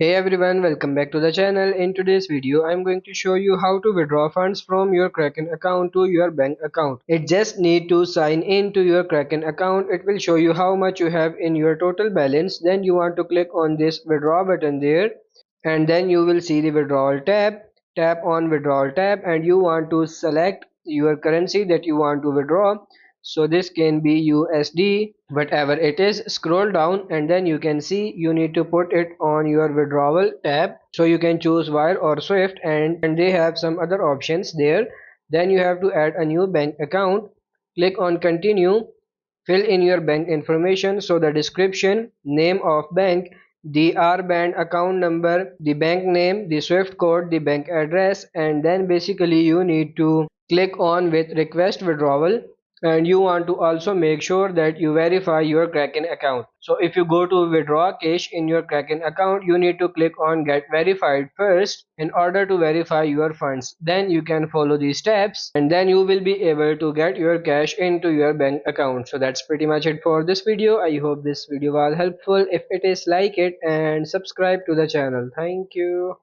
Hey everyone, welcome back to the channel. In today's video, I'm going to show you how to withdraw funds from your Kraken account to your bank account. It just need to sign in to your Kraken account. It will show you how much you have in your total balance. Then you want to click on this withdraw button there, and then you will see the withdrawal tab. Tap on withdrawal tab and you want to select your currency that you want to withdraw. So this can be USD, whatever it is. Scroll down and then you can see you need to put it on your withdrawal tab. So you can choose wire or swift, and they have some other options there. Then you have to add a new bank account. Click on continue. Fill in your bank information, so the description, name of bank, the R band account number, the bank name, the SWIFT code, the bank address, and then basically you need to click on with request withdrawal, and you want to also make sure that you verify your Kraken account. So if you go to withdraw cash in your Kraken account, you need to click on get verified first in order to verify your funds. Then you can follow these steps and then you will be able to get your cash into your bank account. So that's pretty much it for this video. I hope this video was helpful. If it is, like it and subscribe to the channel. Thank you.